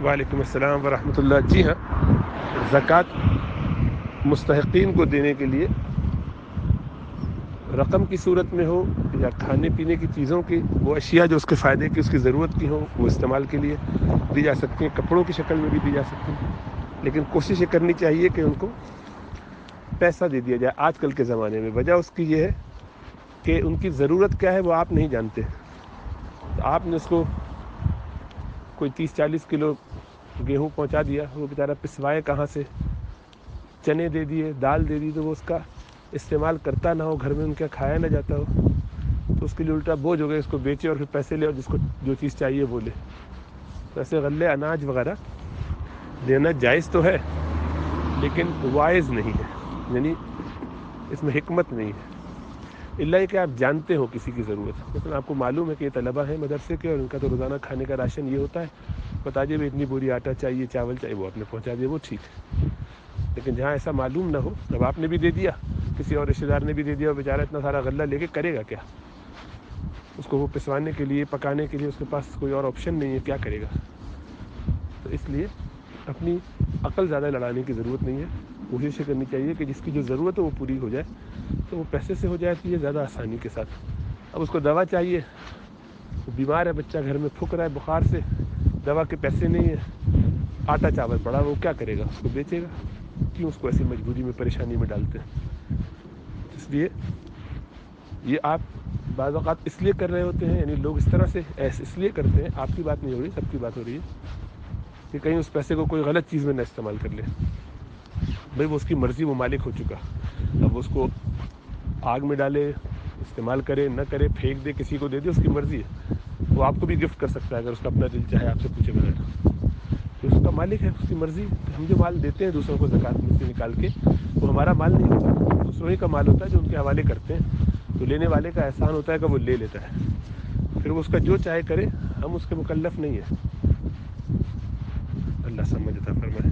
وعلیکم السلام ورحمۃ اللہ. جی ہاں، زکوٰۃ مستحقین کو دینے کے لیے رقم کی صورت میں ہو یا کھانے پینے کی چیزوں کی، وہ اشیاء جو اس کے فائدے کی، اس کی ضرورت کی ہوں، وہ استعمال کے لیے دی جا سکتی ہیں. کپڑوں کی شکل میں بھی دی جا سکتی ہیں، لیکن کوشش یہ کرنی چاہیے کہ ان کو پیسہ دے دیا جائے آج کل کے زمانے میں. وجہ اس کی یہ ہے کہ ان کی ضرورت کیا ہے وہ آپ نہیں جانتے. تو آپ نے اس کو کوئی 30-40 کلو گیہوں پہنچا دیا، وہ بیچارہ پسوائے کہاں سے، چنے دے دیے، دال دے دی، تو وہ اس کا استعمال کرتا نہ ہو، گھر میں ان کے کھایا نہ جاتا ہو، تو اس کے لیے الٹا بوجھ ہو گئے. اس کو بیچے اور پھر پیسے لے اور جس کو جو چیز چاہیے وہ لے. ویسے غلے اناج وغیرہ دینا جائز تو ہے، لیکن وائز نہیں ہے، یعنی اس میں حکمت نہیں ہے. الا یہ کہ آپ جانتے ہو کسی کی ضرورت، مثلا آپ کو معلوم ہے کہ یہ طلبہ ہیں مدرسے کے اور ان کا تو روزانہ کھانے کا راشن یہ ہوتا ہے، بتا دیے اتنی بوری آٹا چاہیے، چاول چاہیے، وہ آپ نے پہنچا دیا، وہ ٹھیک ہے. لیکن جہاں ایسا معلوم نہ ہو، اب آپ نے بھی دے دیا، کسی اور رشتہ دار نے بھی دے دیا، اور بیچارہ اتنا سارا غلہ لے کے کرے گا کیا؟ اس کو وہ پسوانے کے لیے، پکانے کے لیے اس کے پاس کوئی اور آپشن نہیں ہے، کیا کرے گا؟ تو اس لیے اپنی عقل زیادہ لڑانے کی ضرورت نہیں ہے. کوشش یہ کرنی چاہیے کہ جس کی جو ضرورت ہے وہ پوری ہو جائے، تو وہ پیسے سے ہو جاتی ہے زیادہ آسانی کے ساتھ. اب اس کو دوا چاہیے، وہ بیمار ہے بچہ، گھر میں پھک رہا ہے بخار سے، دوا کے پیسے نہیں ہیں، آٹا چاول پڑا، وہ کیا کرے گا؟ اس کو بیچے گا. کیوں اس کو ایسی مجبوری میں، پریشانی میں ڈالتے ہیں؟ اس لیے یہ آپ بعض اوقات اس لیے کر رہے ہوتے ہیں، یعنی لوگ اس طرح سے اس لیے کرتے ہیں، آپ کی بات نہیں ہو رہی، سب کی بات ہو رہی ہے، کہ کہیں اس پیسے کو کوئی غلط چیز میں نہ استعمال کر لے. بھئی وہ اس کی مرضی، وہ مالک ہو چکا، اب اس کو آگ میں ڈالے، استعمال کرے نہ کرے، پھینک دے، کسی کو دے دے، اس کی مرضی ہے. وہ آپ کو بھی گفٹ کر سکتا ہے اگر اس کا اپنا دل چاہے آپ سے پوچھے بغیر. تو اس کا مالک ہے، اس کی مرضی. ہم جو مال دیتے ہیں دوسروں کو زکوٰۃ میں سے نکال کے، وہ ہمارا مال نہیں ہوتا، دوسروں ہی کا مال ہوتا ہے جو ان کے حوالے کرتے ہیں. تو لینے والے کا احسان ہوتا ہے کہ وہ لے لیتا ہے، پھر وہ اس کا جو چاہے کرے، ہم اس کے مکلف نہیں ہیں. اللہ سمجھ عطا فرمائے.